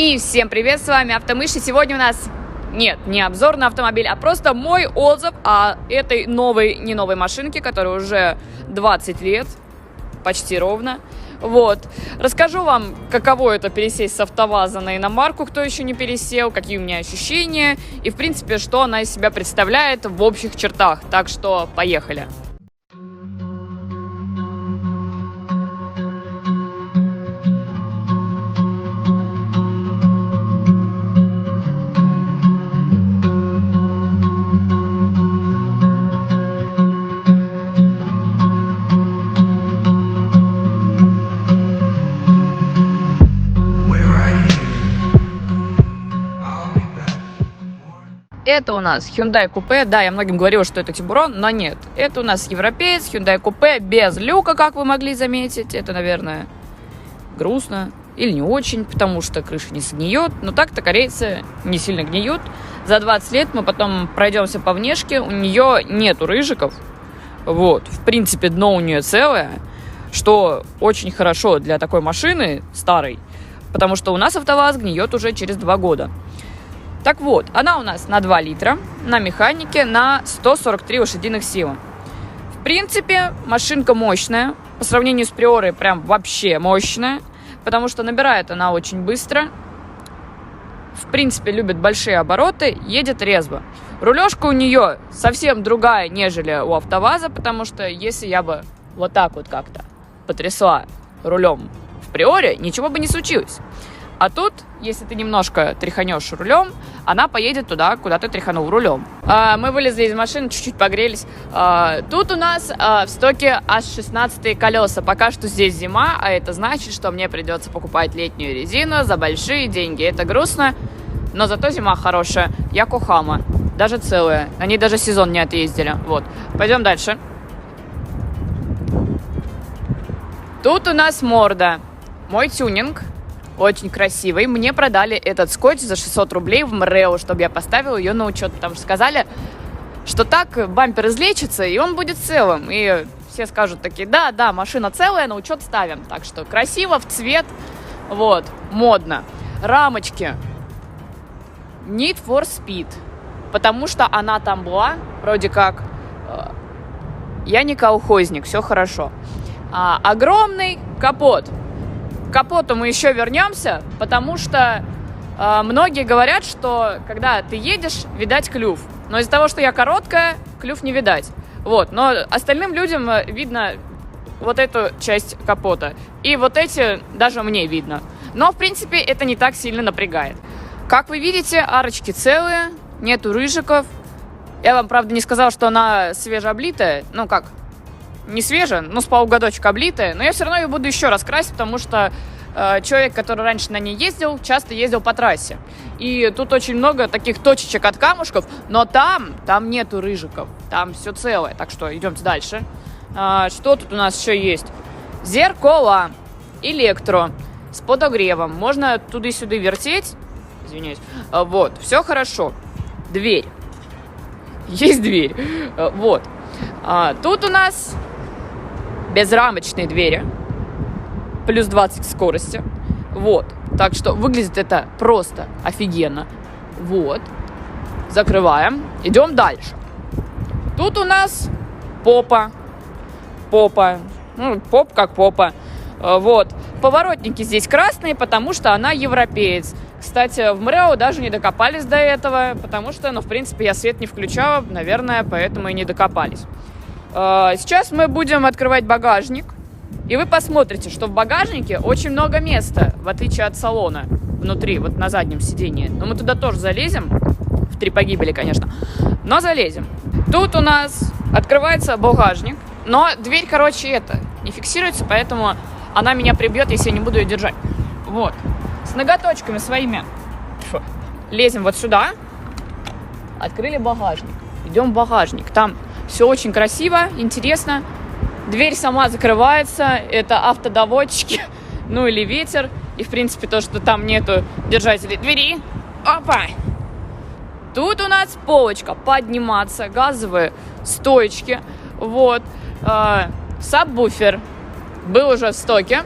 И всем привет, с вами Автомыш, и сегодня у нас, нет, не обзор на автомобиль, а просто мой отзыв о этой не новой машинке, которой уже 20 лет, почти ровно. Вот, расскажу вам, каково это пересесть с АвтоВАЗа на иномарку, кто еще не пересел, какие у меня ощущения и, в принципе, что она из себя представляет в общих чертах. Так что, поехали! Это у нас Hyundai Coupe. Да, я многим говорила, что это Тибурон, но нет. Это у нас европеец, Hyundai Coupe без люка, как вы могли заметить. Это, наверное, грустно или не очень, потому что крыша не сгниет. Но так-то корейцы не сильно гниют. За 20 лет мы потом пройдемся по внешке. У нее нету рыжиков. Вот, в принципе, дно у нее целое, что очень хорошо для такой машины старой, потому что у нас АвтоВАЗ гниет уже через 2 года. Так вот, она у нас на 2 литра, на механике, на 143 лошадиных силы. В принципе, машинка мощная. По сравнению с Приорой прям вообще мощная, потому что набирает она очень быстро. В принципе, любит большие обороты, едет резво. Рулежка у нее совсем другая, нежели у АвтоВАЗа, потому что если я бы вот так вот как-то потрясла рулем в Приоре, ничего бы не случилось. А тут, если ты немножко тряханешь рулем, она поедет туда, куда ты тряханул рулем. Мы вылезли из машины, чуть-чуть погрелись. Тут у нас в стоке аж 16-е колеса. Пока что здесь зима, а это значит, что мне придется покупать летнюю резину за большие деньги. Это грустно, но зато зима хорошая. Йокохама, даже целая. На ней даже сезон не отъездили. Вот. Пойдем дальше. Тут у нас морда. Мой тюнинг. Очень красивый. Мне продали этот скотч за 600 рублей в МРЭО, чтобы я поставила ее на учет, потому что сказали, что так бампер излечится, и он будет целым. И все скажут такие, да, машина целая, на учет ставим. Так что красиво, в цвет, вот, модно. Рамочки Need for Speed, потому что она там была, вроде как, я не колхозник, все хорошо. Огромный капот. К капоту мы еще вернемся, потому что многие говорят, что когда ты едешь, видать клюв. Но из-за того, что я короткая, клюв не видать. Вот. Но остальным людям видно вот эту часть капота. И вот эти даже мне видно. Но, в принципе, это не так сильно напрягает. Как вы видите, арочки целые, нету рыжиков. Я вам, правда, не сказала, что она свежеоблитая. Ну как? Не свежая, но с полугодочка облитая, но я все равно ее буду еще раз красить, потому что человек, который раньше на ней ездил, часто ездил по трассе. И тут очень много таких точечек от камушков, но там нету рыжиков, там все целое. Так что идемте дальше. Что тут у нас еще есть? Зеркало электро с подогревом. Можно туда-сюда вертеть. Извиняюсь. Вот, все хорошо. Дверь. Есть дверь. Вот. Тут у нас безрамочные двери, плюс 20 скорости, вот, так что выглядит это просто офигенно, вот, закрываем, идем дальше. Тут у нас попа, ну, поп как попа, вот, поворотники здесь красные, потому что она европеец. Кстати, в МРЭО даже не докопались до этого, потому что, ну, в принципе, я свет не включала, наверное, поэтому и не докопались. Сейчас мы будем открывать багажник, и вы посмотрите, что в багажнике очень много места, в отличие от салона, внутри, вот на заднем сидении. Но мы туда тоже залезем, в 3 погибели, конечно, но залезем. Тут у нас открывается багажник, но дверь, короче, не фиксируется, поэтому она меня прибьет, если я не буду ее держать. Вот, с ноготочками своими лезем вот сюда, открыли багажник, идем в багажник, там все очень красиво, интересно. Дверь сама закрывается. Это автодоводчики, ну или ветер. И, в принципе, то, что там нету держателей двери. Опа! Тут у нас полочка подниматься, газовые стоечки. Вот. Сабвуфер был уже в стоке.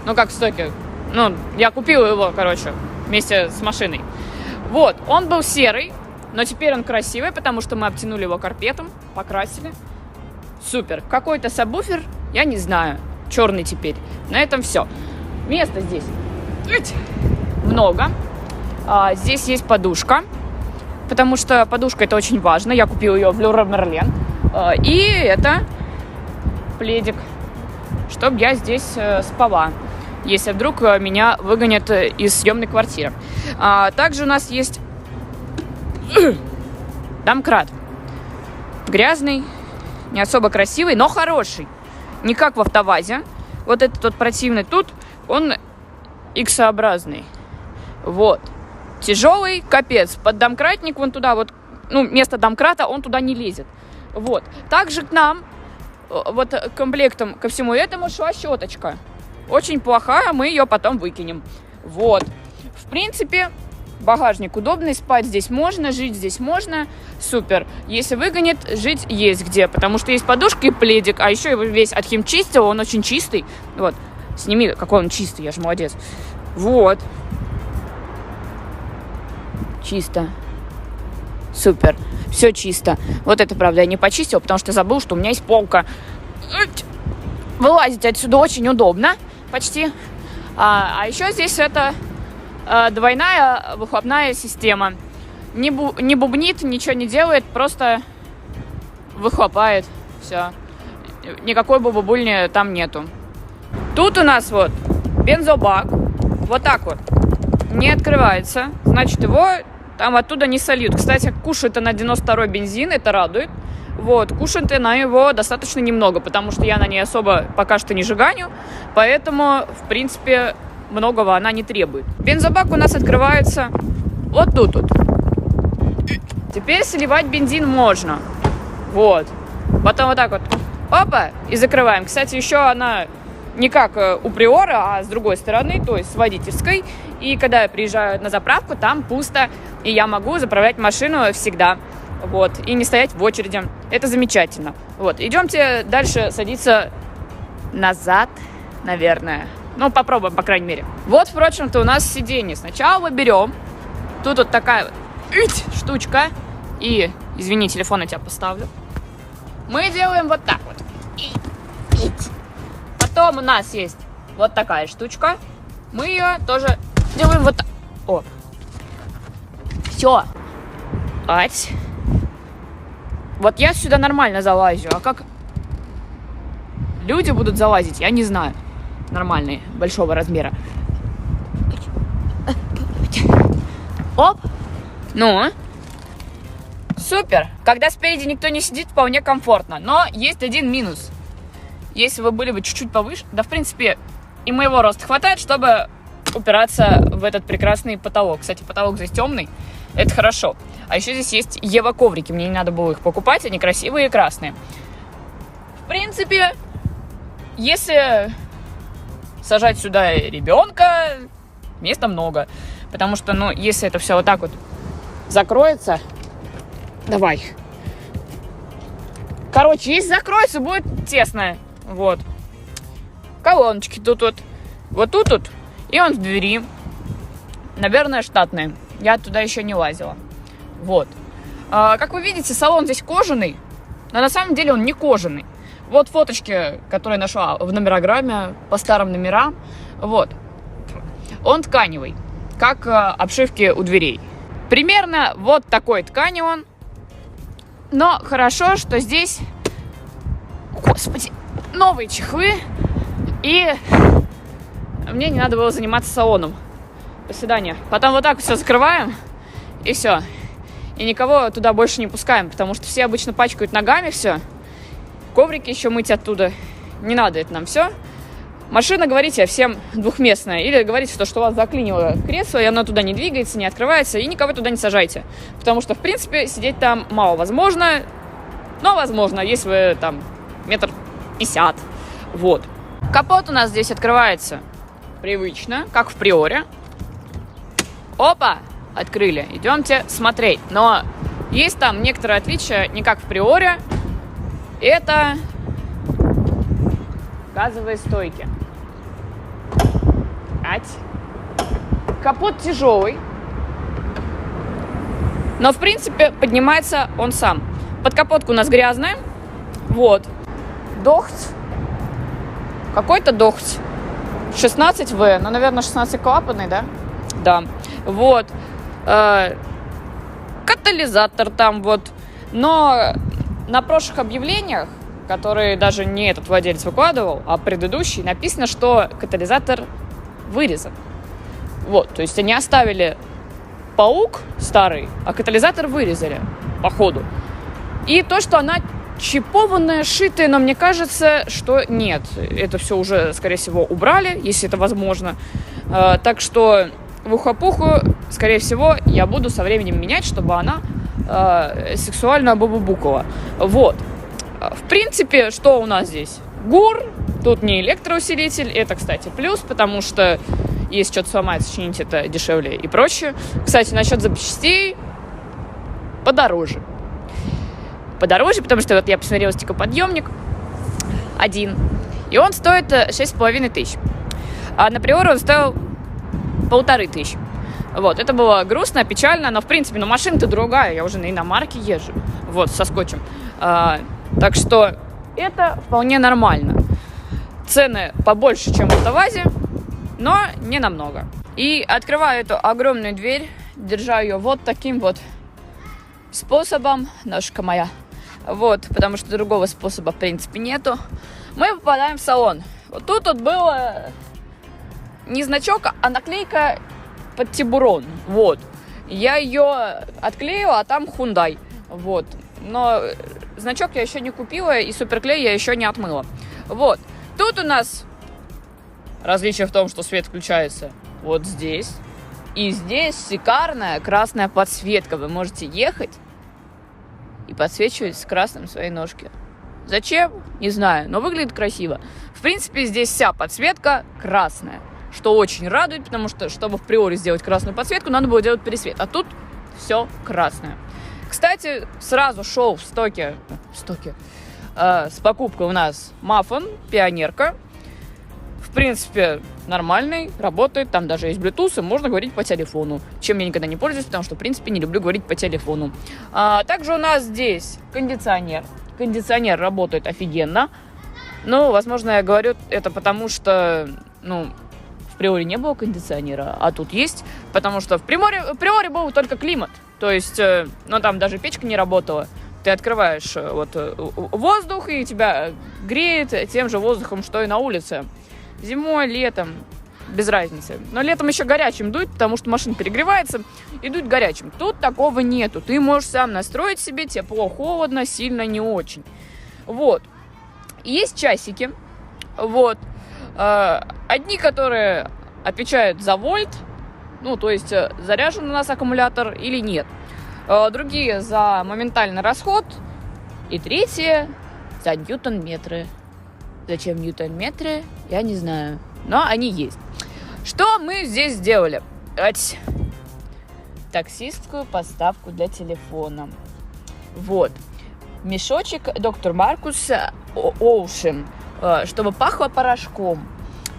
Ну, как в стоке? Ну, я купила его, короче, вместе с машиной. Вот, он был серый, но теперь он красивый, потому что мы обтянули его карпетом, покрасили. Супер. Какой-то сабвуфер, я не знаю, черный теперь. На этом все. Места здесь много. Здесь есть подушка, потому что подушка это очень важно. Я купила ее в Леруа Мерлен. И это пледик, чтобы я здесь спала, если вдруг меня выгонят из съемной квартиры. Также у нас есть домкрат. Грязный, не особо красивый, но хороший. Не как в автовазе. Вот этот вот противный тут, он X-образный. Вот. Тяжелый, капец. Под домкратник вон туда вот, ну, вместо домкрата он туда не лезет. Вот. Также к нам, вот комплектом ко всему этому шла щеточка. Очень плохая, мы ее потом выкинем. Вот. В принципе, багажник удобный, спать здесь можно, жить здесь можно. Супер. Если выгонит, жить есть где, потому что есть подушка и пледик, а еще его весь отхимчистил, он очень чистый. Вот. Сними, какой он чистый, я же молодец. Вот. Чисто. Супер. Все чисто. Вот это, правда, я не почистила, потому что забыл, что у меня есть полка. Вылазить отсюда очень удобно. Почти. А еще здесь это двойная выхлопная система. Не бубнит, ничего не делает, просто выхлопает. Все. Никакой бубульни там нету. Тут у нас вот бензобак. Вот так вот. Не открывается. Значит, его там оттуда не сольют. Кстати, кушает она 92-й бензин, это радует. Вот, кушает она его достаточно немного, потому что я на ней особо пока что не жиганю. Поэтому, в принципе, многого она не требует. Бензобак у нас открывается вот тут вот. Теперь сливать бензин можно. Вот. Потом вот так вот. Опа! И закрываем. Кстати, еще она не как у Приора, а с другой стороны, то есть с водительской. И когда я приезжаю на заправку, там пусто, и я могу заправлять машину всегда. Вот. И не стоять в очереди. Это замечательно. Вот. Идемте дальше садиться назад, наверное. Ну, попробуем, по крайней мере. Вот, впрочем-то, у нас сиденье. Сначала мы берем. Тут вот такая вот штучка. И, извини, телефон я тебя поставлю. Мы делаем вот так вот. Потом у нас есть вот такая штучка. Мы ее тоже делаем вот так. О. Все. Ать. Вот я сюда нормально залазю. А как люди будут залазить, я не знаю. Нормальные, большого размера. Оп. Ну. Супер. Когда спереди никто не сидит, вполне комфортно. Но есть один минус. Если вы были бы чуть-чуть повыше, да, в принципе, и моего роста хватает, чтобы упираться в этот прекрасный потолок. Кстати, потолок здесь темный. Это хорошо. А еще здесь есть Ева-коврики. Мне не надо было их покупать. Они красивые и красные. В принципе, если сажать сюда ребенка, места много. Потому что, ну, если это все вот так вот закроется... Давай. Короче, если закроется, будет тесно. Вот. Колоночки тут вот. Вот тут вот. И он в двери. Наверное, штатный. Я туда еще не лазила. Вот. Как вы видите, салон здесь кожаный. Но на самом деле он не кожаный. Вот фоточки, которые я нашла в номерограмме по старым номерам. Вот. Он тканевый. Как обшивки у дверей. Примерно вот такой ткани он. Но хорошо, что здесь, господи, новые чехлы. И мне не надо было заниматься салоном. До свидания. Потом вот так все закрываем. И все. И никого туда больше не пускаем. Потому что все обычно пачкают ногами все. Коврики еще мыть оттуда. Не надо это нам все. Машина, говорите, всем двухместная. Или говорите, что у вас заклинило кресло, и оно туда не двигается, не открывается, и никого туда не сажайте. Потому что, в принципе, сидеть там мало возможно. Но возможно, если вы там 1,50 м. Вот. Капот у нас здесь открывается привычно, как в Приоре. Опа! Открыли. Идемте смотреть. Но есть там некоторые отличия, не как в Приоре. Это газовые стойки. Капот тяжелый, но, в принципе, поднимается он сам. Подкапотка у нас грязная. Вот. Дохть. Какой-то дохть. 16В. Ну, наверное, 16-клапанный, да? Да. Вот. Катализатор там вот. Но на прошлых объявлениях, которые даже не этот владелец выкладывал, а предыдущий, написано, что катализатор вырезан. Вот. То есть они оставили паук старый, а катализатор вырезали, походу. И то, что она чипованная, шитая, но мне кажется, что нет. Это все уже, скорее всего, убрали, если это возможно. Так что вухопуху, скорее всего, я буду со временем менять, чтобы она сексуально бабубукала. Вот. В принципе, что у нас здесь? ГУР. Тут не электроусилитель. Это, кстати, плюс, потому что если что-то сломается, чинить это дешевле и проще. Кстати, насчет запчастей подороже. Подороже, потому что вот я посмотрела стеклоподъемник один, и он стоит 6500. А на приору он стоил 1500. Вот, это было грустно, печально, но в принципе, ну машина-то другая, я уже на иномарке езжу, вот, со скотчем. Так что это вполне нормально. Цены побольше, чем в АвтоВАЗе, но не намного. И открываю эту огромную дверь, держа ее вот таким вот способом, ножка моя. Вот, потому что другого способа, в принципе, нету. Мы попадаем в салон. Вот тут вот было не значок, а наклейка под Тибурон. Вот. Я ее отклеила, а там Hyundai. Вот. Но значок я еще не купила, и суперклей я еще не отмыла. Вот. Тут у нас различие в том, что свет включается вот здесь. И здесь шикарная красная подсветка. Вы можете ехать и подсвечивать с красным свои ножки. Зачем? Не знаю, но выглядит красиво. В принципе, здесь вся подсветка красная, что очень радует, потому что, чтобы в приоре сделать красную подсветку, надо было делать пересвет. А тут все красное. Кстати, сразу шел в стоке с покупкой у нас Маффин, пионерка. В принципе, нормальный, работает, там даже есть Bluetooth, и можно говорить по телефону, чем я никогда не пользуюсь, потому что, в принципе, не люблю говорить по телефону. Также у нас здесь кондиционер. Кондиционер работает офигенно. Ну, возможно, я говорю это потому, что, в приоре не было кондиционера, а тут есть, потому что в приоре был только климат. То есть, там даже печка не работала. Ты открываешь воздух, и тебя греет тем же воздухом, что и на улице. Зимой, летом, без разницы. Но летом еще горячим дует, потому что машина перегревается и дует горячим. Тут такого нету. Ты можешь сам настроить себе тепло, холодно, сильно, не очень. Вот. Есть часики. Вот. Одни, которые отвечают за вольт, то есть заряжен у нас аккумулятор или нет. Другие за моментальный расход. И третьи за ньютон-метры. Зачем ньютон-метры, я не знаю. Но они есть. Что мы здесь сделали? Таксистскую подставку для телефона. Вот. Мешочек Dr. Marcus Ocean, чтобы пахло порошком.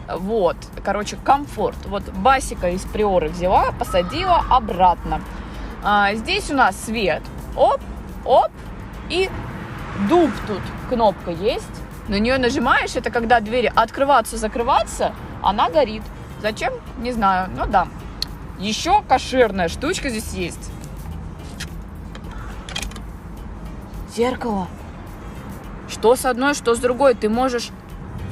Вот. Короче, комфорт. Вот Басика из приоры взяла, посадила обратно. Здесь у нас свет. Оп, оп. И дуб тут. Кнопка есть. На нее нажимаешь, это когда двери открываться-закрываться, она горит. Зачем? Не знаю. Ну да. Еще кошерная штучка здесь есть. Зеркало. Что с одной, что с другой. Ты можешь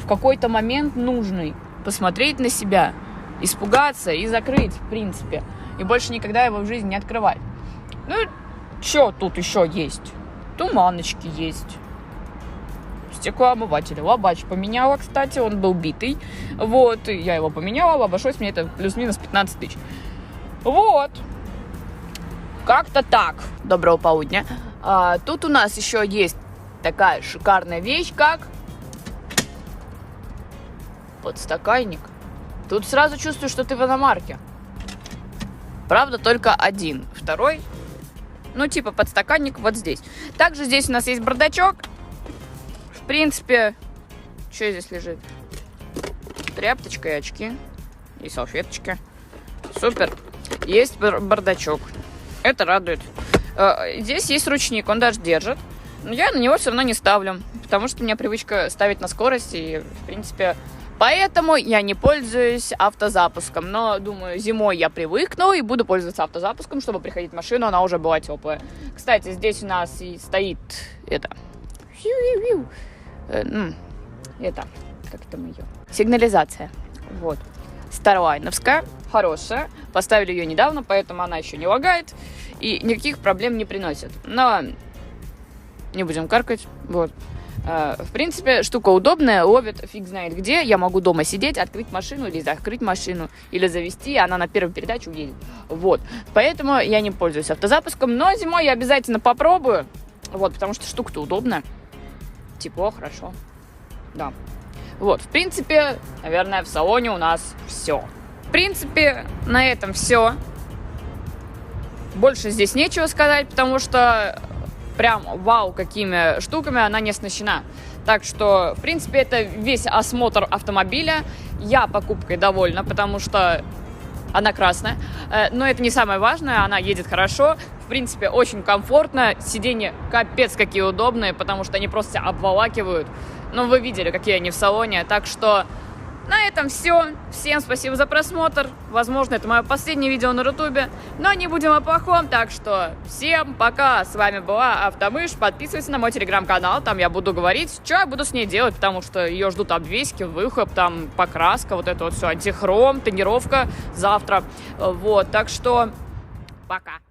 в какой-то момент нужный посмотреть на себя, испугаться и закрыть, в принципе. И больше никогда его в жизни не открывать. Что тут еще есть? Туманочки есть. Стеклоомыватель. Лобач поменяла, кстати, он был битый. Вот, и я его поменяла, обошлось мне это плюс-минус 15 тысяч. Вот. Как-то так. Доброго полудня. Тут у нас еще есть такая шикарная вещь, как подстаканник. Тут сразу чувствую, что ты в иномарке. Правда, только один. Второй, подстаканник вот здесь. Также здесь у нас есть бардачок. В принципе, что здесь лежит? Тряпочка и очки. И салфеточки. Супер. Есть бардачок. Это радует. Здесь есть ручник, он даже держит. Но я на него все равно не ставлю, потому что у меня привычка ставить на скорость, и, в принципе, поэтому я не пользуюсь автозапуском. Но, думаю, зимой я привыкну и буду пользоваться автозапуском, чтобы приходить в машину, она уже была теплая. Кстати, здесь у нас и стоит это... как там ее? Сигнализация. Вот. Старлайновская, хорошая. Поставили ее недавно, поэтому она еще не лагает и никаких проблем не приносит. Но не будем каркать. Вот. В принципе, штука удобная, ловит фиг знает где. Я могу дома сидеть, открыть машину или закрыть машину, или завести, и она на первую передачу уедет. Вот. Поэтому я не пользуюсь автозапуском, но зимой я обязательно попробую. Вот, потому что штука-то удобная. Тепло, хорошо. Да. Вот, в принципе, наверное, в салоне у нас все. В принципе, на этом все. Больше здесь нечего сказать, потому что прям вау, какими штуками она не оснащена. Так что, в принципе, это весь осмотр автомобиля. Я покупкой довольна, потому что она красная. Но это не самое важное, она едет хорошо. В принципе, очень комфортно. Сиденья капец какие удобные, потому что они просто обволакивают. Ну, вы видели, какие они в салоне. Так что на этом все. Всем спасибо за просмотр. Возможно, это мое последнее видео на Ютубе. Но не будем о плохом. Так что всем пока. С вами была Автомыш. Подписывайтесь на мой телеграм-канал. Там я буду говорить, что я буду с ней делать. Потому что ее ждут обвески, выхлоп, там покраска, вот это вот все. Антихром, тонировка завтра. Вот, так что пока.